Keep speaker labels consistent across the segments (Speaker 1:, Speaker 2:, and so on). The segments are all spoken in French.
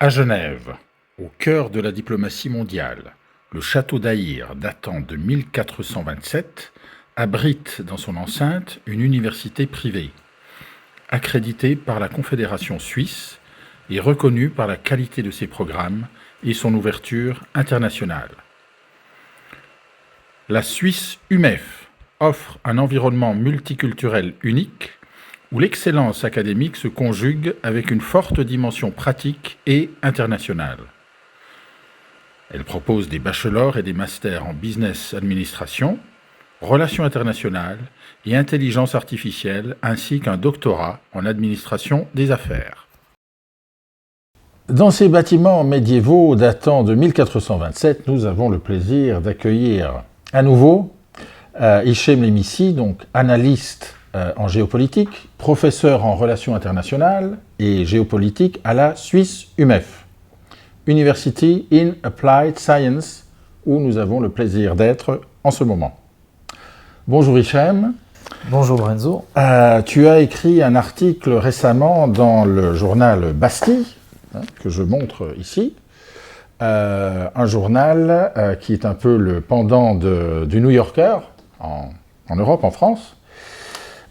Speaker 1: À Genève, au cœur de la diplomatie mondiale, le château d'Aïr, datant de 1427, abrite dans son enceinte une université privée, accréditée par la Confédération suisse et reconnue par la qualité de ses programmes et son ouverture internationale. La Suisse UMEF offre un environnement multiculturel unique où l'excellence académique se conjugue avec une forte dimension pratique et internationale. Elle propose des bachelors et des masters en business administration, relations internationales et intelligence artificielle, ainsi qu'un doctorat en administration des affaires. Dans ces bâtiments médiévaux datant de 1427, nous avons le plaisir d'accueillir à nouveau Hichem Lemisi, donc analyste en géopolitique, professeur en relations internationales et géopolitique à la Suisse UMEF, University in Applied Science, où nous avons le plaisir d'être en ce moment. Bonjour Hichem.
Speaker 2: Bonjour Lorenzo.
Speaker 1: Tu as écrit un article récemment dans le journal Bastille, que je montre ici, un journal qui est un peu le pendant du New Yorker en Europe, en France.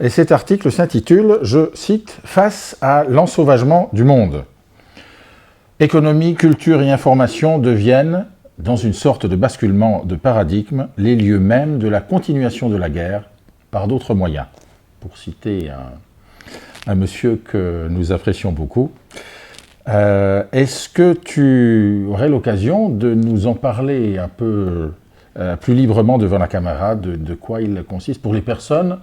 Speaker 1: Et cet article s'intitule, je cite, « Face à l'ensauvagement du monde ». Économie, culture et information deviennent, dans une sorte de basculement de paradigme, les lieux mêmes de la continuation de la guerre par d'autres moyens. Pour citer un monsieur que nous apprécions beaucoup. Est-ce que tu aurais l'occasion de nous en parler un peu plus librement devant la caméra de quoi il consiste pour les personnes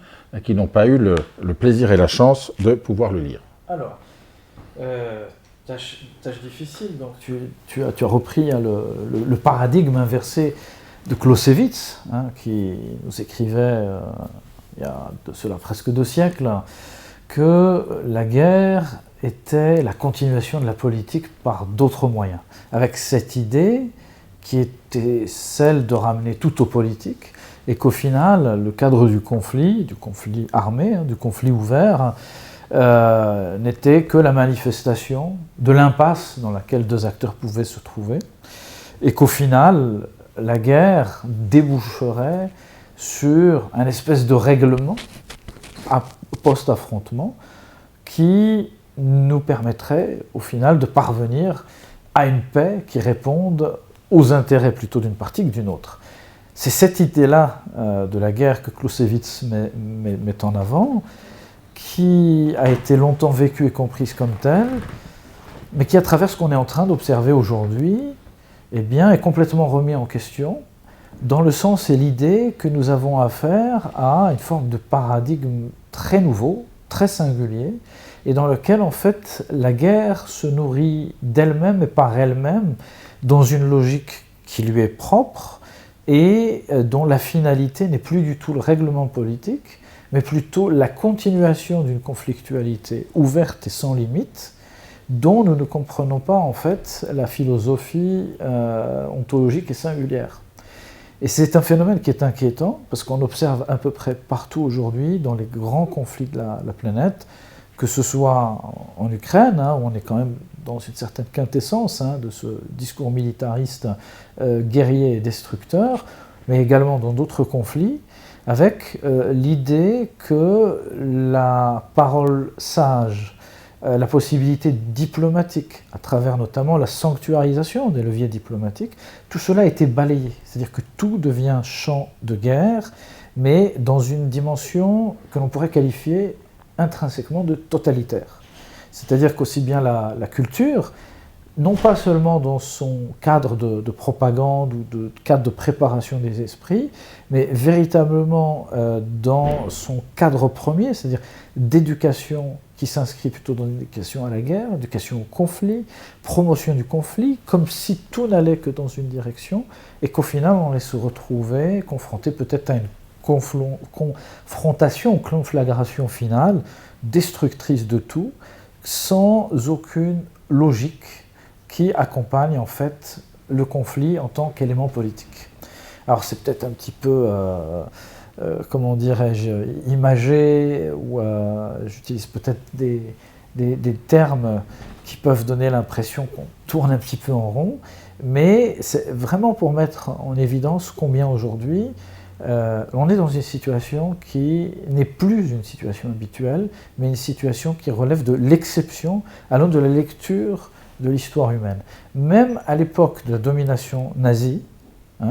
Speaker 1: qui n'ont pas eu le plaisir et la chance de pouvoir le lire?
Speaker 2: Alors, tâche difficile, donc tu as repris le paradigme inversé de Clausewitz, qui nous écrivait il y a de cela presque 2 siècles, que la guerre était la continuation de la politique par d'autres moyens, avec cette idée qui était celle de ramener tout au politique, et qu'au final, le cadre du conflit armé, du conflit ouvert, n'était que la manifestation de l'impasse dans laquelle 2 acteurs pouvaient se trouver, et qu'au final, la guerre déboucherait sur un espèce de règlement post-affrontement qui nous permettrait au final de parvenir à une paix qui réponde aux intérêts plutôt d'une partie que d'une autre. C'est cette idée-là de la guerre que Clausewitz met en avant, qui a été longtemps vécue et comprise comme telle, mais qui, à travers ce qu'on est en train d'observer aujourd'hui, eh bien, est complètement remis en question, dans le sens et l'idée que nous avons affaire à une forme de paradigme très nouveau, très singulier, et dans lequel, en fait, la guerre se nourrit d'elle-même et par elle-même, dans une logique qui lui est propre, et dont la finalité n'est plus du tout le règlement politique, mais plutôt la continuation d'une conflictualité ouverte et sans limite, dont nous ne comprenons pas en fait la philosophie ontologique et singulière. Et c'est un phénomène qui est inquiétant, parce qu'on observe à peu près partout aujourd'hui, dans les grands conflits de la planète, que ce soit en Ukraine, où on est quand même dans une certaine quintessence de ce discours militariste guerrier et destructeur, mais également dans d'autres conflits, avec l'idée que la parole sage, la possibilité diplomatique, à travers notamment la sanctuarisation des leviers diplomatiques, tout cela a été balayé. C'est-à-dire que tout devient champ de guerre, mais dans une dimension que l'on pourrait qualifier intrinsèquement de totalitaire. C'est-à-dire qu'aussi bien la culture, non pas seulement dans son cadre de propagande ou de cadre de préparation des esprits, mais véritablement dans son cadre premier, c'est-à-dire d'éducation qui s'inscrit plutôt dans l'éducation à la guerre, éducation au conflit, promotion du conflit, comme si tout n'allait que dans une direction, et qu'au final on allait se retrouver confronté peut-être à une confrontation, conflagration finale, destructrice de tout, sans aucune logique qui accompagne en fait le conflit en tant qu'élément politique. Alors c'est peut-être un petit peu, comment dirais-je, imagé, ou j'utilise peut-être des termes qui peuvent donner l'impression qu'on tourne un petit peu en rond, mais c'est vraiment pour mettre en évidence combien aujourd'hui on est dans une situation qui n'est plus une situation habituelle, mais une situation qui relève de l'exception allant de la lecture de l'histoire humaine. Même à l'époque de la domination nazie,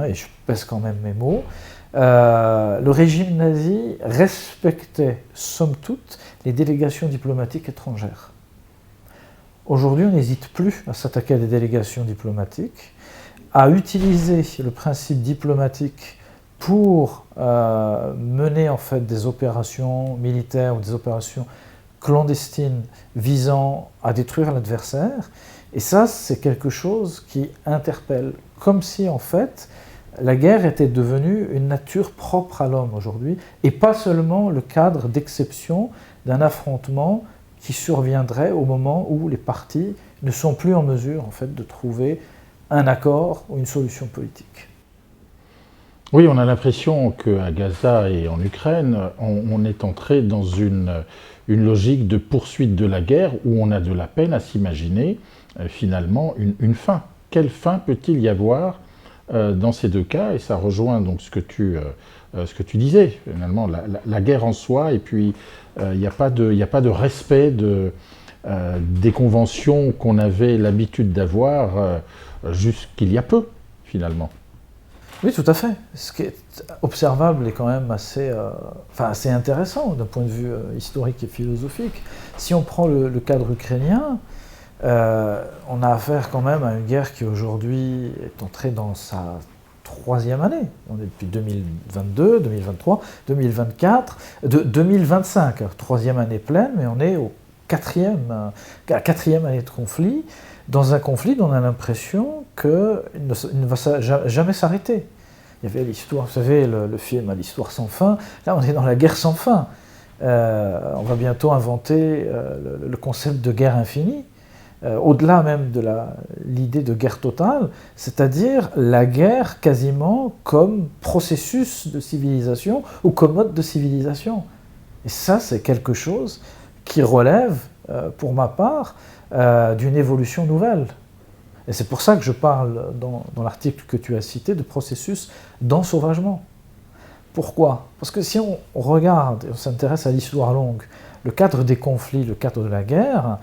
Speaker 2: et je pèse quand même mes mots, le régime nazi respectait, somme toute, les délégations diplomatiques étrangères. Aujourd'hui, on n'hésite plus à s'attaquer à des délégations diplomatiques, à utiliser le principe diplomatique pour mener en fait des opérations militaires ou des opérations clandestines visant à détruire l'adversaire. Et ça, c'est quelque chose qui interpelle, comme si en fait la guerre était devenue une nature propre à l'homme aujourd'hui, et pas seulement le cadre d'exception d'un affrontement qui surviendrait au moment où les parties ne sont plus en mesure en fait, de trouver un accord ou une solution politique.
Speaker 1: Oui, on a l'impression qu'à Gaza et en Ukraine, on est entré dans une logique de poursuite de la guerre où on a de la peine à s'imaginer finalement une fin. Quelle fin peut-il y avoir dans ces deux cas? Et ça rejoint donc ce que tu disais, finalement, la guerre en soi, et puis il n'y a pas de respect des conventions qu'on avait l'habitude d'avoir jusqu'il y a peu, finalement.
Speaker 2: Oui, tout à fait. Ce qui est observable est quand même assez intéressant d'un point de vue historique et philosophique. Si on prend le cadre ukrainien, on a affaire quand même à une guerre qui aujourd'hui est entrée dans sa troisième année. On est depuis 2022, 2023, 2024, 2025, troisième année pleine, mais on est à la quatrième année de conflit, dans un conflit dont on a l'impression qu'il ne va jamais s'arrêter. Il y avait l'histoire, vous savez, le film « L'histoire sans fin », là on est dans la guerre sans fin. On va bientôt inventer le concept de guerre infinie, au-delà même de l'idée de guerre totale, c'est-à-dire la guerre quasiment comme processus de civilisation ou comme mode de civilisation. Et ça, c'est quelque chose qui relève, pour ma part, d'une évolution nouvelle. Et c'est pour ça que je parle dans l'article que tu as cité de processus d'ensauvagement. Pourquoi? Parce que si on regarde et on s'intéresse à l'histoire longue, le cadre des conflits, le cadre de la guerre,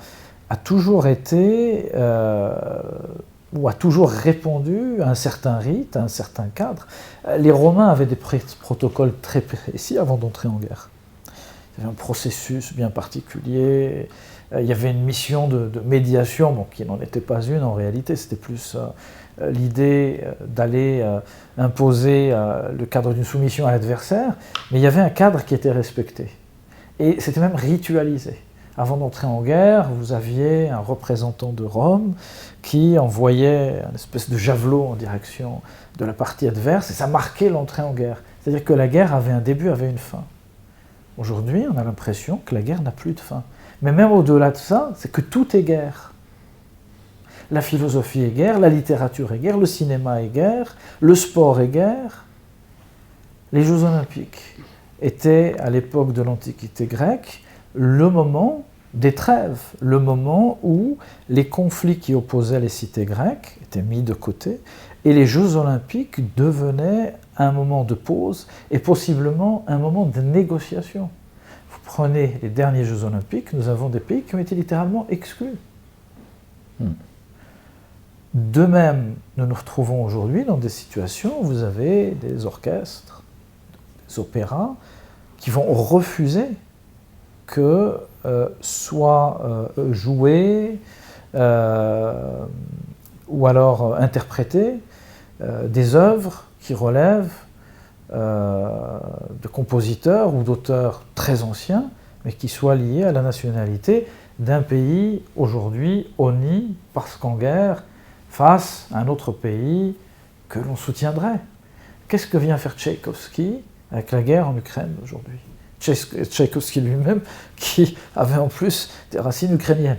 Speaker 2: a toujours été, ou a toujours répondu à un certain rite, à un certain cadre. Les Romains avaient des protocoles très précis avant d'entrer en guerre. Il y avait un processus bien particulier, il y avait une mission de médiation, bon, qui n'en était pas une en réalité, c'était plus l'idée d'aller imposer le cadre d'une soumission à l'adversaire, mais il y avait un cadre qui était respecté. Et c'était même ritualisé. Avant d'entrer en guerre, vous aviez un représentant de Rome qui envoyait une espèce de javelot en direction de la partie adverse, et ça marquait l'entrée en guerre. C'est-à-dire que la guerre avait un début, avait une fin. Aujourd'hui, on a l'impression que la guerre n'a plus de fin. Mais même au-delà de ça, c'est que tout est guerre. La philosophie est guerre, la littérature est guerre, le cinéma est guerre, le sport est guerre. Les Jeux Olympiques étaient, à l'époque de l'Antiquité grecque, le moment des trêves, le moment où les conflits qui opposaient les cités grecques étaient mis de côté et les Jeux Olympiques devenaient un moment de pause et possiblement un moment de négociation. Vous prenez les derniers Jeux Olympiques, nous avons des pays qui ont été littéralement exclus. De même, nous nous retrouvons aujourd'hui dans des situations où vous avez des orchestres, des opéras qui vont refuser que soit jouer ou alors interpréter des œuvres qui relèvent de compositeurs ou d'auteurs très anciens, mais qui soient liés à la nationalité d'un pays aujourd'hui honni parce qu'en guerre face à un autre pays que l'on soutiendrait. Qu'est-ce que vient faire Tchaïkovski avec la guerre en Ukraine aujourd'hui? Tchaïkovski lui-même, qui avait en plus des racines ukrainiennes.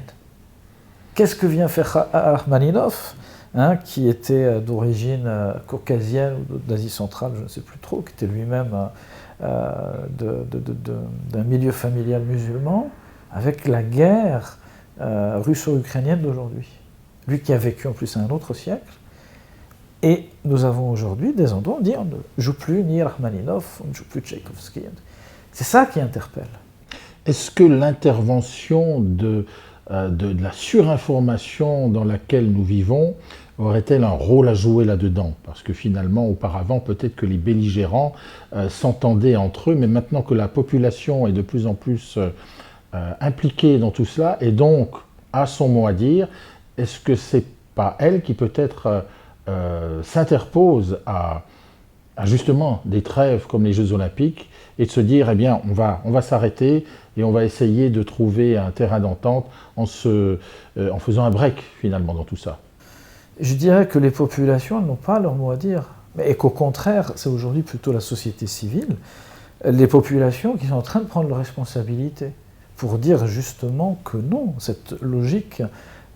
Speaker 2: Qu'est-ce que vient faire Rachmaninov, qui était d'origine caucasienne ou d'Asie centrale, je ne sais plus trop, qui était lui-même d'un milieu familial musulman, avec la guerre russo-ukrainienne d'aujourd'hui. Lui qui a vécu en plus à un autre siècle. Et nous avons aujourd'hui des endroits où on dit on ne joue plus ni Rachmaninov, on ne joue plus Tchaïkovski. C'est ça qui interpelle.
Speaker 1: Est-ce que l'intervention de la surinformation dans laquelle nous vivons aurait-elle un rôle à jouer là-dedans? Parce que finalement, auparavant, peut-être que les belligérants s'entendaient entre eux, mais maintenant que la population est de plus en plus impliquée dans tout cela, et donc a son mot à dire, est-ce que c'est pas elle qui peut-être s'interpose à justement des trêves comme les Jeux Olympiques et de se dire, eh bien, on va s'arrêter et on va essayer de trouver un terrain d'entente en faisant un break finalement dans tout ça?
Speaker 2: Je dirais que les populations n'ont pas leur mot à dire, et qu'au contraire, c'est aujourd'hui plutôt la société civile, les populations qui sont en train de prendre leurs responsabilités pour dire justement que non, cette logique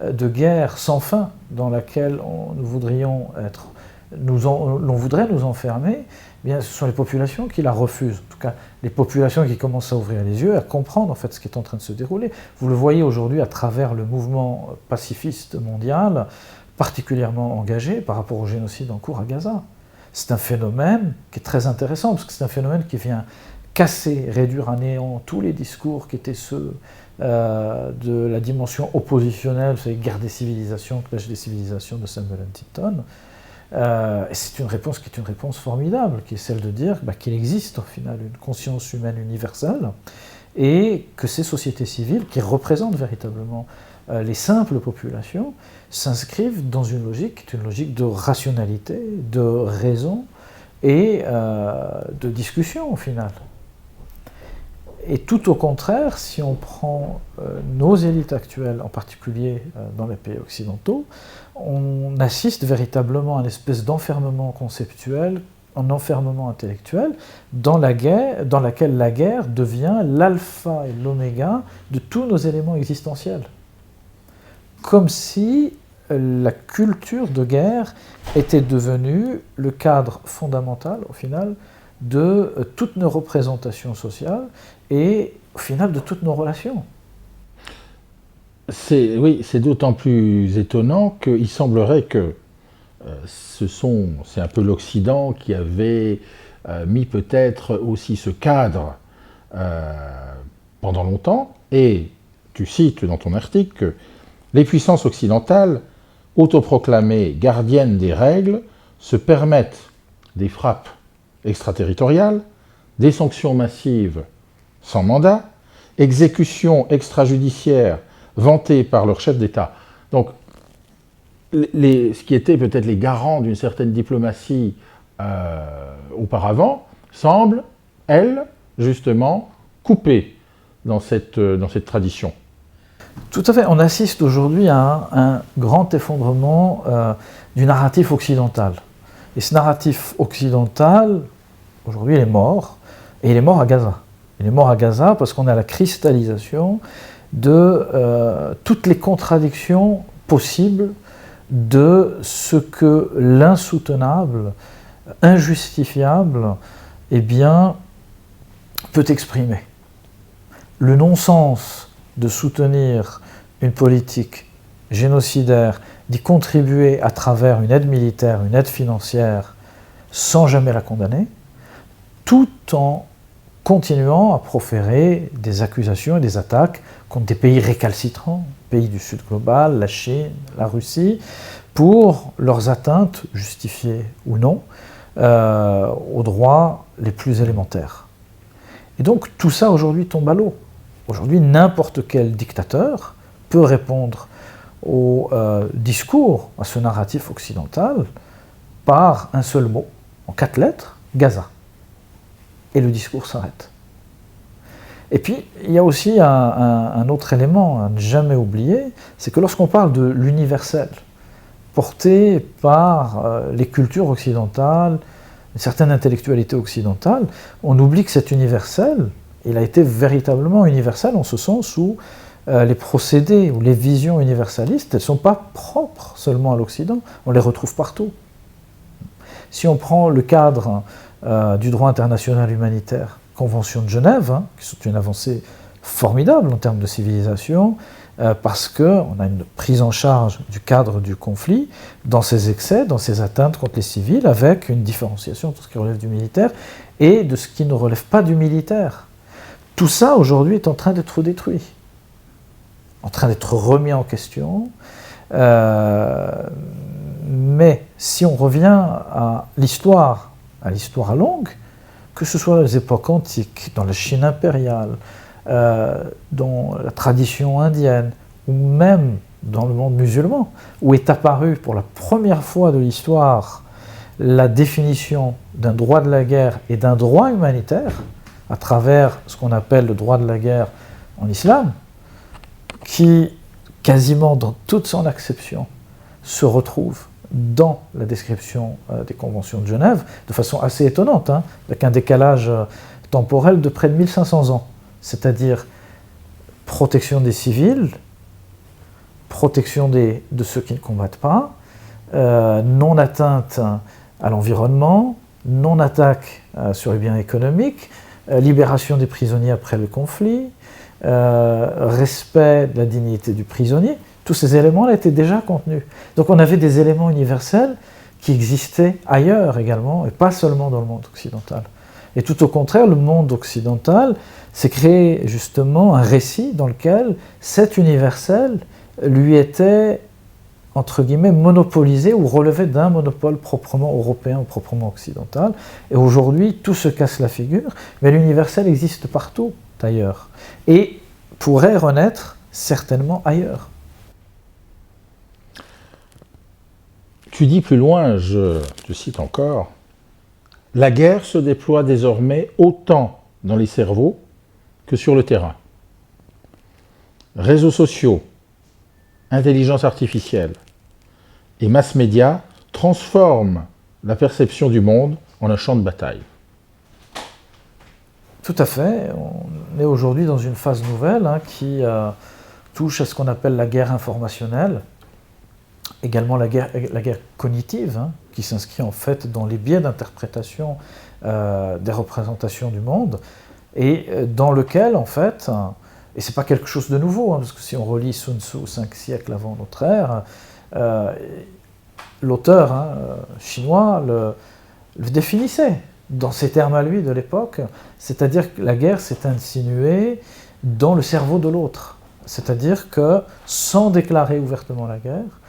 Speaker 2: de guerre sans fin dans laquelle nous voudrions être, l'on voudrait nous enfermer, eh bien, ce sont les populations qui la refusent. En tout cas, les populations qui commencent à ouvrir les yeux, à comprendre en fait ce qui est en train de se dérouler. Vous le voyez aujourd'hui à travers le mouvement pacifiste mondial, particulièrement engagé par rapport au génocide en cours à Gaza. C'est un phénomène qui est très intéressant, parce que c'est un phénomène qui vient casser, réduire à néant tous les discours qui étaient ceux de la dimension oppositionnelle, vous savez, guerre des civilisations, clash des civilisations de Samuel Huntington. Et c'est une réponse qui est une réponse formidable, qui est celle de dire qu'il existe au final une conscience humaine universelle, et que ces sociétés civiles, qui représentent véritablement les simples populations, s'inscrivent dans une logique qui est une logique de rationalité, de raison et de discussion au final. Et tout au contraire, si on prend nos élites actuelles, en particulier dans les pays occidentaux, on assiste véritablement à une espèce d'enfermement conceptuel, un enfermement intellectuel, dans laquelle la guerre devient l'alpha et l'oméga de tous nos éléments existentiels. Comme si la culture de guerre était devenue le cadre fondamental, au final, de toutes nos représentations sociales et, au final, de toutes nos relations.
Speaker 1: Oui, c'est d'autant plus étonnant qu'il semblerait que c'est un peu l'Occident qui avait mis peut-être aussi ce cadre pendant longtemps, et tu cites dans ton article que les puissances occidentales, autoproclamées gardiennes des règles, se permettent des frappes extraterritoriales, des sanctions massives sans mandat, exécutions extrajudiciaires vantées par leur chef d'État. Donc, ce qui était peut-être les garants d'une certaine diplomatie auparavant, semble, elle, justement, coupée dans cette tradition.
Speaker 2: Tout à fait. On assiste aujourd'hui à un grand effondrement du narratif occidental. Et ce narratif occidental, aujourd'hui, il est mort. Et il est mort à Gaza. Il est mort à Gaza parce qu'on a la cristallisation de toutes les contradictions possibles de ce que l'insoutenable, injustifiable, eh bien, peut exprimer. Le non-sens de soutenir une politique génocidaire, d'y contribuer à travers une aide militaire, une aide financière, sans jamais la condamner, tout en continuant à proférer des accusations et des attaques contre des pays récalcitrants, pays du Sud global, la Chine, la Russie, pour leurs atteintes, justifiées ou non, aux droits les plus élémentaires. Et donc tout ça aujourd'hui tombe à l'eau. Aujourd'hui, n'importe quel dictateur peut répondre au discours, à ce narratif occidental, par un seul mot, en 4 lettres, Gaza. Et le discours s'arrête. Et puis, il y a aussi un autre élément à ne jamais oublier, c'est que lorsqu'on parle de l'universel, porté par les cultures occidentales, une certaine intellectualité occidentale, on oublie que cet universel, il a été véritablement universel en ce sens où les procédés ou les visions universalistes, elles ne sont pas propres seulement à l'Occident, on les retrouve partout. Si on prend le cadre du droit international humanitaire, Convention de Genève, qui sont une avancée formidable en termes de civilisation, parce qu'on a une prise en charge du cadre du conflit dans ses excès, dans ses atteintes contre les civils, avec une différenciation entre ce qui relève du militaire et de ce qui ne relève pas du militaire. Tout ça, aujourd'hui, est en train d'être détruit, en train d'être remis en question. Mais si on revient à l'histoire longue, que ce soit dans les époques antiques, dans la Chine impériale, dans la tradition indienne, ou même dans le monde musulman, où est apparue pour la première fois de l'histoire la définition d'un droit de la guerre et d'un droit humanitaire, à travers ce qu'on appelle le droit de la guerre en islam, qui, quasiment dans toute son acception, se retrouve dans la description des conventions de Genève, de façon assez étonnante, avec un décalage temporel de près de 1500 ans. C'est-à-dire protection des civils, protection de ceux qui ne combattent pas, non-atteinte à l'environnement, non-attaque sur les biens économiques, libération des prisonniers après le conflit, respect de la dignité du prisonnier. Tous ces éléments-là étaient déjà contenus. Donc on avait des éléments universels qui existaient ailleurs également, et pas seulement dans le monde occidental. Et tout au contraire, le monde occidental s'est créé justement un récit dans lequel cet universel lui était, entre guillemets, monopolisé ou relevait d'un monopole proprement européen ou proprement occidental. Et aujourd'hui, tout se casse la figure, mais l'universel existe partout ailleurs et pourrait renaître certainement ailleurs.
Speaker 1: Tu dis plus loin, je te cite encore, « La guerre se déploie désormais autant dans les cerveaux que sur le terrain. Réseaux sociaux, intelligence artificielle et mass médias transforment la perception du monde en un champ de bataille. »
Speaker 2: Tout à fait. On est aujourd'hui dans une phase nouvelle qui touche à ce qu'on appelle la guerre informationnelle, également la guerre cognitive, qui s'inscrit en fait dans les biais d'interprétation des représentations du monde, et dans lequel, en fait, et c'est pas quelque chose de nouveau, parce que si on relit Sun Tzu 5 siècles avant notre ère, l'auteur chinois le définissait dans ses termes à lui de l'époque, c'est-à-dire que la guerre s'est insinuée dans le cerveau de l'autre. C'est-à-dire que, sans déclarer ouvertement la guerre,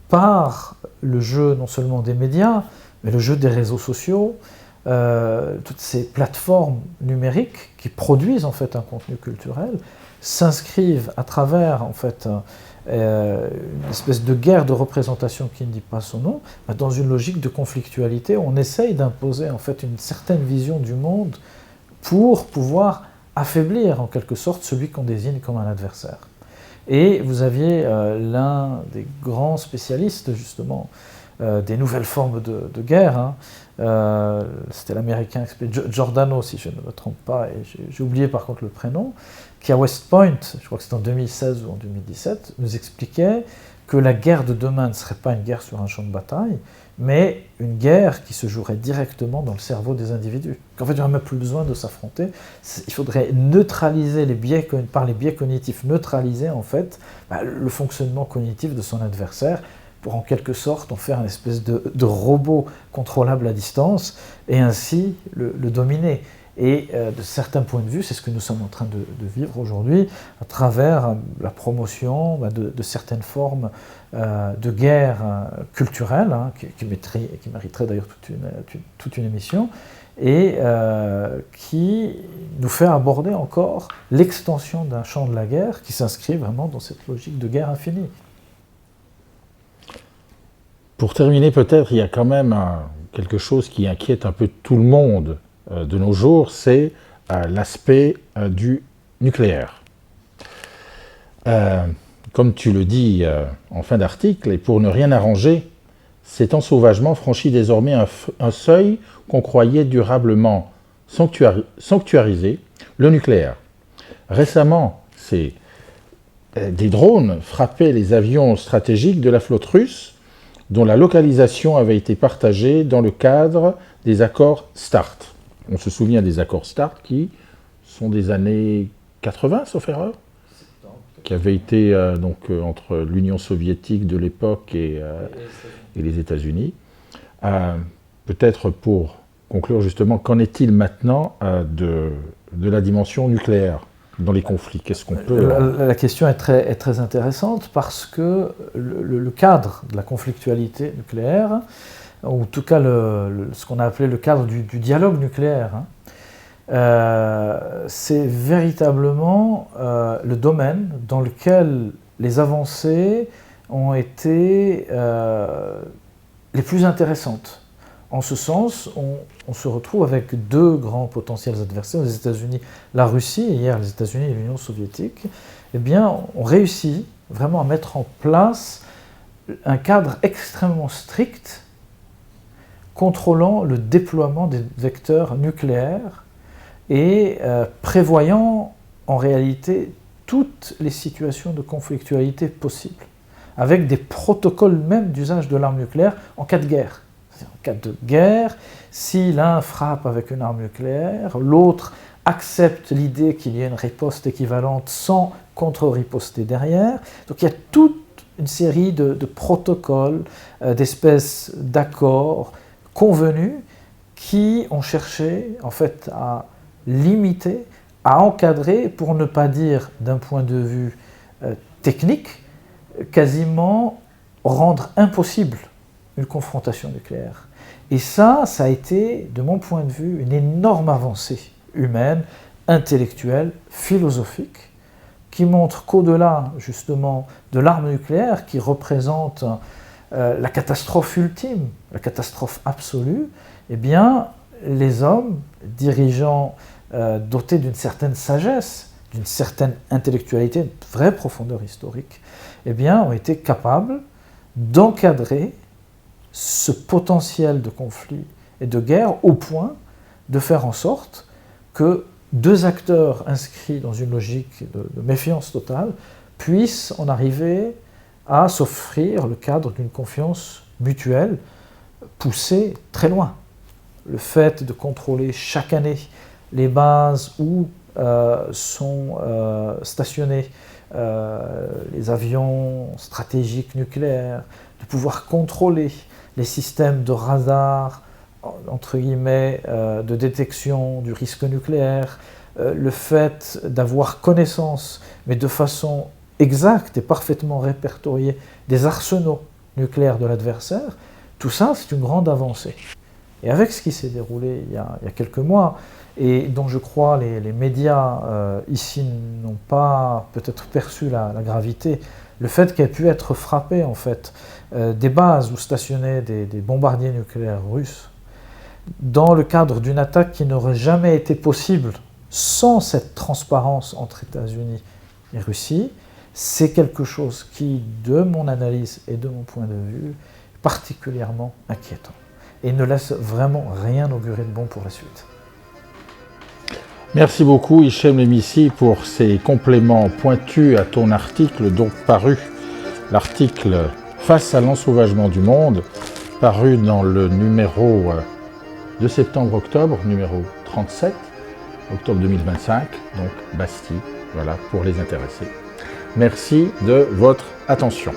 Speaker 2: par le jeu non seulement des médias, mais le jeu des réseaux sociaux, toutes ces plateformes numériques qui produisent en fait un contenu culturel, s'inscrivent à travers en fait une espèce de guerre de représentation qui ne dit pas son nom, dans une logique de conflictualité. On essaye d'imposer en fait une certaine vision du monde pour pouvoir affaiblir en quelque sorte celui qu'on désigne comme un adversaire. Et vous aviez l'un des grands spécialistes justement des nouvelles formes de guerre, c'était l'américain Giordano, si je ne me trompe pas, et j'ai oublié par contre le prénom, qui à West Point, je crois que c'était en 2016 ou en 2017, nous expliquait que la guerre de demain ne serait pas une guerre sur un champ de bataille, mais une guerre qui se jouerait directement dans le cerveau des individus. Qu'en fait, il n'y aurait même plus besoin de s'affronter. Il faudrait neutraliser par les biais cognitifs, neutraliser en fait le fonctionnement cognitif de son adversaire pour en quelque sorte en faire une espèce de robot contrôlable à distance et ainsi le dominer. Et de certains points de vue, c'est ce que nous sommes en train de vivre aujourd'hui à travers la promotion de certaines formes de guerre culturelle, qui mériterait d'ailleurs toute une émission, et qui nous fait aborder encore l'extension d'un champ de la guerre qui s'inscrit vraiment dans cette logique de guerre infinie.
Speaker 1: Pour terminer, peut-être, il y a quand même quelque chose qui inquiète un peu tout le monde de nos jours, c'est l'aspect du nucléaire. Comme tu le dis en fin d'article, et pour ne rien arranger, cet ensauvagement franchit désormais un seuil qu'on croyait durablement sanctuarisé, le nucléaire. Récemment, des drones frappaient les avions stratégiques de la flotte russe, dont la localisation avait été partagée dans le cadre des accords START. On se souvient des accords START qui sont des années 80, sauf erreur, qui avait été entre l'Union soviétique de l'époque et les États-Unis. Peut-être pour conclure justement, qu'en est-il maintenant de la dimension nucléaire dans les conflits? Qu'est-ce qu'on peut...
Speaker 2: La question est très intéressante parce que le cadre de la conflictualité nucléaire, ou en tout cas ce qu'on a appelé le cadre du dialogue nucléaire, c'est véritablement le domaine dans lequel les avancées ont été les plus intéressantes. En ce sens, on se retrouve avec deux grands potentiels adversaires, les États-Unis, la Russie, et hier les États-Unis et l'Union soviétique. Eh bien, on réussit vraiment à mettre en place un cadre extrêmement strict contrôlant le déploiement des vecteurs nucléaires et prévoyant en réalité toutes les situations de conflictualité possibles, avec des protocoles même d'usage de l'arme nucléaire en cas de guerre. En cas de guerre, si l'un frappe avec une arme nucléaire, l'autre accepte l'idée qu'il y ait une riposte équivalente sans contre-riposter derrière. Donc il y a toute une série de protocoles, d'espèces d'accords convenus qui ont cherché en fait à limiter, à encadrer, pour ne pas dire d'un point de vue technique, quasiment rendre impossible une confrontation nucléaire. Et ça a été, de mon point de vue, une énorme avancée humaine, intellectuelle, philosophique, qui montre qu'au-delà, justement, de l'arme nucléaire, qui représente la catastrophe ultime, la catastrophe absolue, eh bien, les hommes, dirigeants dotés d'une certaine sagesse, d'une certaine intellectualité, d'une vraie profondeur historique, eh bien, ont été capables d'encadrer ce potentiel de conflit et de guerre au point de faire en sorte que deux acteurs inscrits dans une logique de méfiance totale puissent en arriver à s'offrir le cadre d'une confiance mutuelle poussée très loin. Le fait de contrôler chaque année les bases où sont stationnés les avions stratégiques nucléaires, de pouvoir contrôler les systèmes de radar, entre guillemets, de détection du risque nucléaire, le fait d'avoir connaissance, mais de façon exacte et parfaitement répertoriée, des arsenaux nucléaires de l'adversaire, tout ça, c'est une grande avancée. Et avec ce qui s'est déroulé il y a quelques mois, et dont je crois les médias ici n'ont pas peut-être perçu la gravité, le fait qu'aient pu être frappés en fait des bases où stationnaient des bombardiers nucléaires russes, dans le cadre d'une attaque qui n'aurait jamais été possible sans cette transparence entre États-Unis et Russie, c'est quelque chose qui, de mon analyse et de mon point de vue, est particulièrement inquiétant et ne laisse vraiment rien augurer de bon pour la suite.
Speaker 1: Merci beaucoup Hichem Lemisi pour ces compléments pointus à ton article, donc paru, l'article « Face à l'ensauvagement du monde », paru dans le numéro de septembre-octobre, numéro 37, octobre 2025, donc Bastille, voilà, pour les intéressés. Merci de votre attention.